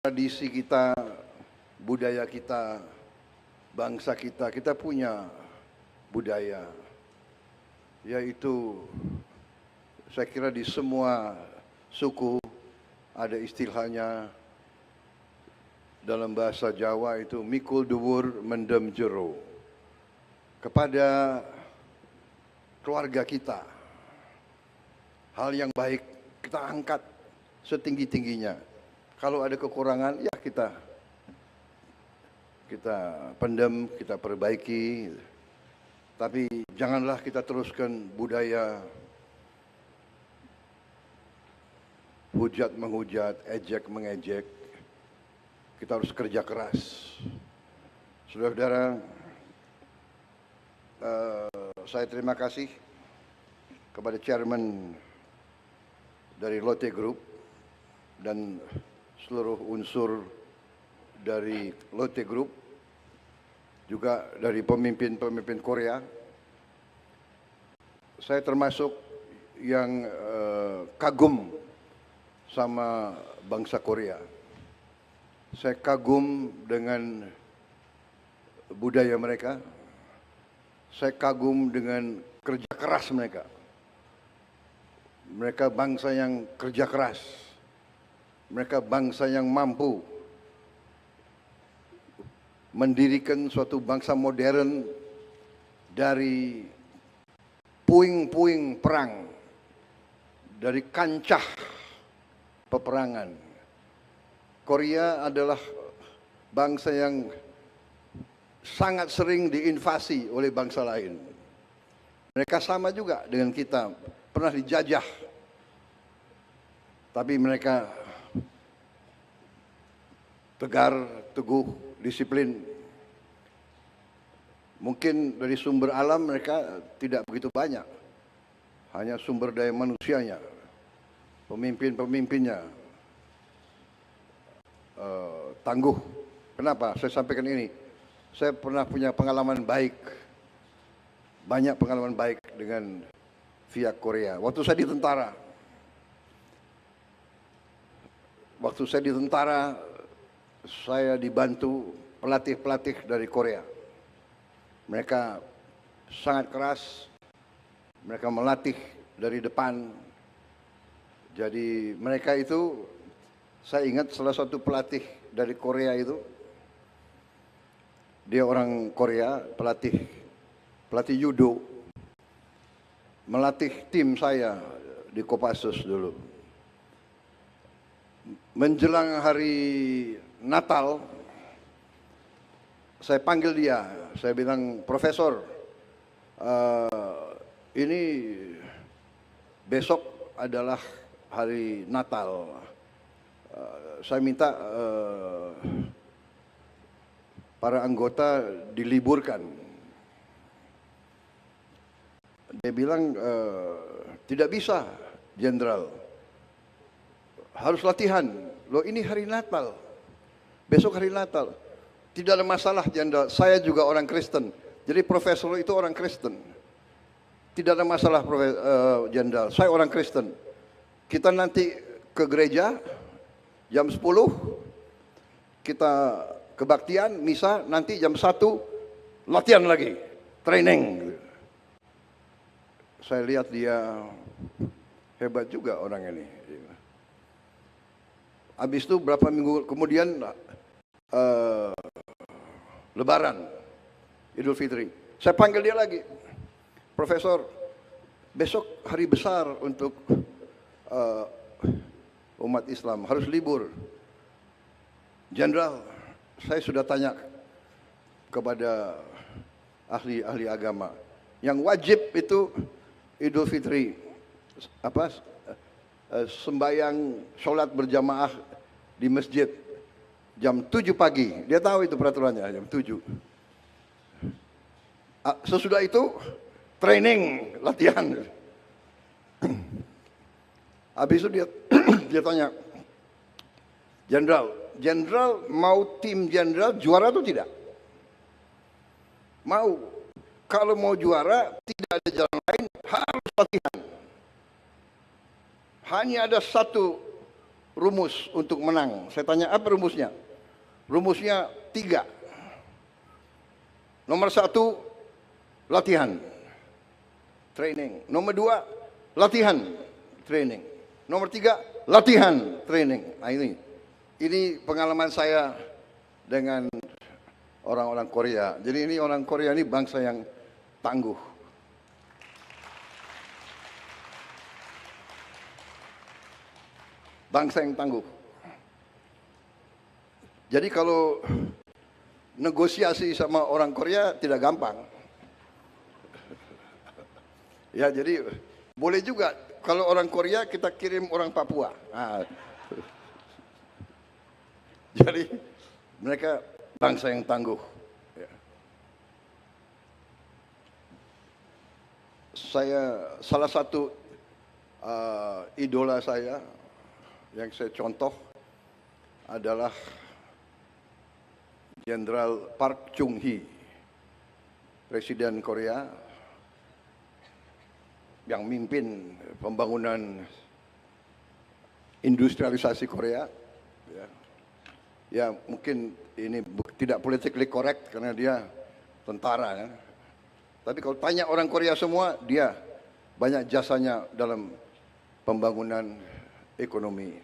Tradisi kita, budaya kita, bangsa kita, kita punya budaya, yaitu saya kira di semua suku ada istilahnya dalam bahasa Jawa itu mikul dhuwur mendem jero. Kepada keluarga kita, hal yang baik kita angkat setinggi-tingginya. Kalau ada kekurangan, ya kita pendam, kita perbaiki. Tapi janganlah kita teruskan budaya hujat menghujat, ejek mengejek. Kita harus kerja keras. Saudara-saudara, saya terima kasih kepada chairman dari Lotte Group dan seluruh unsur dari Lotte Group, juga dari pemimpin-pemimpin Korea. Saya termasuk yang kagum sama bangsa Korea. Saya kagum dengan budaya mereka. Saya kagum dengan kerja keras mereka. Mereka bangsa yang kerja keras. Mereka bangsa yang mampu mendirikan suatu bangsa modern dari puing-puing perang, dari kancah peperangan. Korea adalah bangsa yang sangat sering diinvasi oleh bangsa lain. Mereka sama juga dengan kita, pernah dijajah. Tapi mereka tegar, teguh, disiplin. Mungkin dari sumber alam mereka tidak begitu banyak. Hanya sumber daya manusianya, pemimpin-pemimpinnya tangguh. Kenapa saya sampaikan ini? Saya pernah punya pengalaman baik, banyak pengalaman baik dengan pihak Korea. Waktu saya di tentara, saya dibantu pelatih-pelatih dari Korea. Mereka sangat keras, mereka melatih dari depan. Jadi mereka itu, saya ingat salah satu pelatih dari Korea itu, dia orang Korea, pelatih judo, melatih tim saya di Kopassus dulu. Menjelang hari Natal, saya panggil dia, saya bilang, Profesor, ini besok adalah hari Natal, saya minta para anggota diliburkan. Dia bilang, tidak bisa, Jenderal, harus latihan. Loh, ini hari Natal, besok hari Natal. Tidak ada masalah, Jenderal, saya juga orang Kristen. Jadi profesor itu orang Kristen. Tidak ada masalah, Jenderal, saya orang Kristen. Kita nanti ke gereja jam 10, kita kebaktian, misa, nanti jam 1 latihan lagi, training. Saya lihat dia hebat juga orang ini. Habis itu berapa minggu kemudian Lebaran, Idul Fitri. Saya panggil dia lagi, Profesor, besok hari besar untuk umat Islam, harus libur. Jenderal, saya sudah tanya kepada ahli agama, yang wajib itu Idul Fitri, sembahyang sholat berjamaah di masjid jam 7 pagi. Dia tahu itu peraturannya, jam 7. Sesudah itu training, latihan. Habis itu dia tanya, Jenderal mau tim Jenderal juara atau tidak? Mau. Kalau mau juara tidak ada jalan lain, harus latihan. Hanya ada satu rumus untuk menang. Saya tanya apa rumusnya? Rumusnya 3. Nomor 1, latihan, training. Nomor 2, latihan, training. Nomor 3, latihan, training. Nah ini pengalaman saya dengan orang-orang Korea. Jadi ini orang Korea ini bangsa yang tangguh. Bangsa yang tangguh. Jadi kalau negosiasi sama orang Korea tidak gampang. Ya jadi boleh juga kalau orang Korea kita kirim orang Papua. Nah, jadi mereka bangsa yang tangguh. Ya. Salah satu idola saya yang saya contoh adalah Jenderal Park Chung-hee, Presiden Korea yang mimpin pembangunan industrialisasi Korea. Ya mungkin ini tidak politically correct karena dia tentara ya. Tapi kalau tanya orang Korea semua, dia banyak jasanya dalam pembangunan ekonomi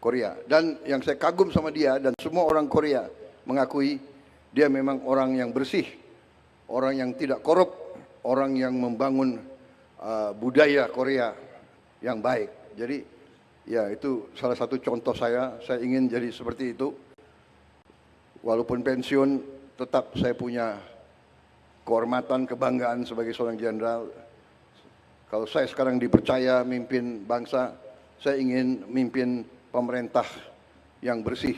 Korea. Dan yang saya kagum sama dia dan semua orang Korea mengakui dia memang orang yang bersih, orang yang tidak korup, orang yang membangun budaya Korea yang baik. Jadi ya itu salah satu contoh saya ingin jadi seperti itu. Walaupun pensiun tetap saya punya kehormatan, kebanggaan sebagai seorang jenderal. Kalau saya sekarang dipercaya mimpin bangsa, saya ingin mimpin pemerintah yang bersih,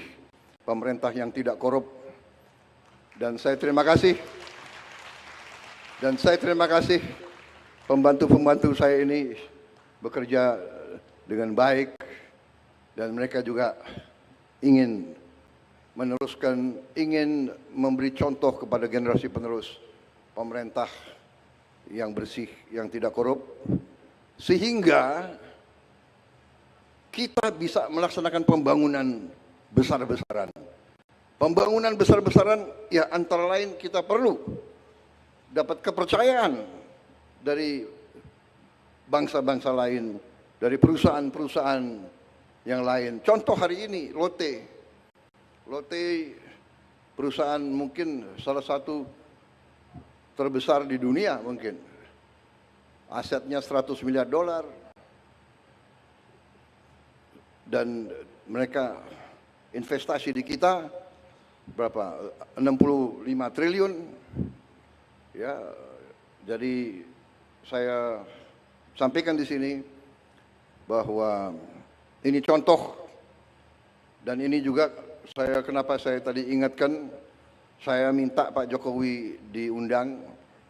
pemerintah yang tidak korup. Dan saya terima kasih. Pembantu-pembantu saya ini bekerja dengan baik dan mereka juga ingin meneruskan, ingin memberi contoh kepada generasi penerus pemerintah yang bersih, yang tidak korup, sehingga kita bisa melaksanakan pembangunan besar-besaran. Pembangunan besar-besaran ya antara lain kita perlu dapat kepercayaan dari bangsa-bangsa lain, dari perusahaan-perusahaan yang lain. Contoh hari ini Lotte perusahaan mungkin salah satu terbesar di dunia mungkin. Asetnya $100 miliar. Dan mereka investasi di kita berapa? 65 triliun. Ya, jadi saya sampaikan di sini bahwa ini contoh dan ini juga kenapa saya tadi ingatkan, saya minta Pak Jokowi diundang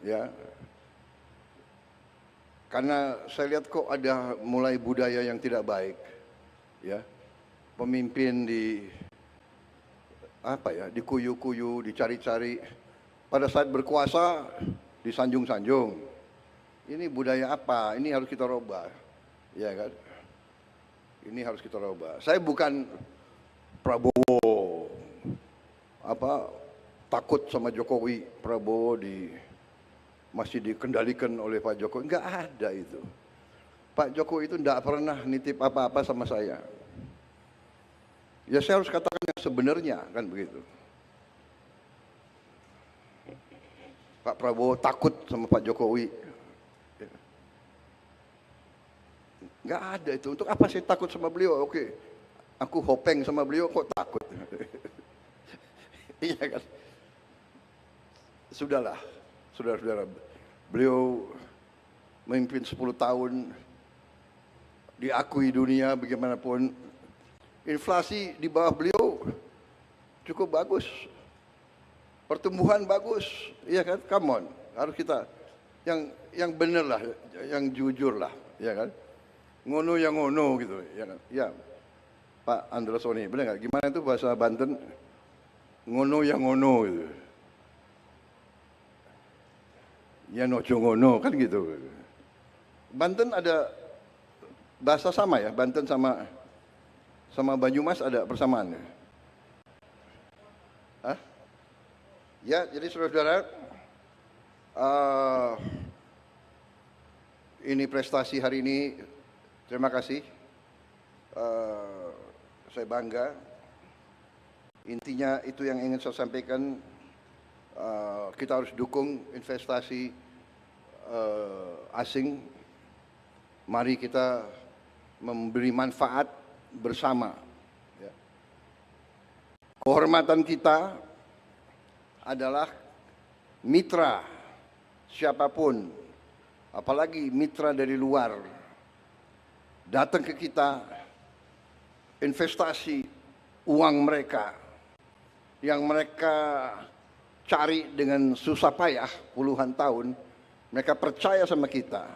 ya. Karena saya lihat kok ada mulai budaya yang tidak baik. Ya. Pemimpin dikuyu-kuyu, dicari-cari. Pada saat berkuasa disanjung-sanjung. Ini budaya apa? Ini harus kita rubah. Ya kan? Ini harus kita rubah. Saya bukan Prabowo takut sama Jokowi. Prabowo masih dikendalikan oleh Pak Jokowi. Enggak ada itu. Pak Jokowi itu enggak pernah nitip apa-apa sama saya. Ya saya harus katakan yang sebenarnya, kan begitu. Pak Prabowo takut sama Pak Jokowi. Enggak ada itu. Untuk apa saya takut sama beliau? Oke, aku hopeng sama beliau kok takut. Iya kan? Sudahlah, saudara-saudara. Beliau memimpin 10 tahun, diakui dunia bagaimanapun. Inflasi di bawah beliau cukup bagus. Pertumbuhan bagus, iya kan? Come on, harus kita yang benar lah, yang jujur lah, ya kan? Ngono yang ngono gitu, ya kan? Ya, Pak Androsoni, benar nggak? Gimana itu bahasa Banten? Ngono yang ngono gitu. Ya nojo ngono kan gitu. Banten ada bahasa sama ya, Banten sama Banyumas ada persamaan ya? Hah? Ya, jadi saudara-saudara, ini prestasi hari ini, terima kasih. Saya bangga. Intinya itu yang ingin saya sampaikan, kita harus dukung investasi asing. Mari kita memberi manfaat bersama. Ya. Kehormatan kita adalah mitra siapapun, apalagi mitra dari luar, datang ke kita, investasi uang mereka yang mereka cari dengan susah payah puluhan tahun, mereka percaya sama kita.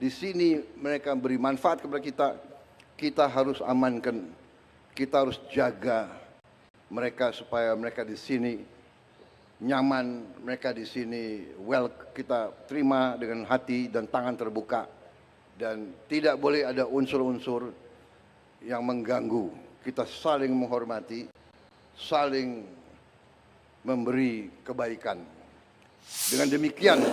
Di sini mereka beri manfaat kepada kita, kita harus amankan, kita harus jaga mereka supaya mereka di sini nyaman, mereka di sini kita terima dengan hati dan tangan terbuka, dan tidak boleh ada unsur-unsur yang mengganggu. Kita saling menghormati, saling memberi kebaikan. Dengan demikian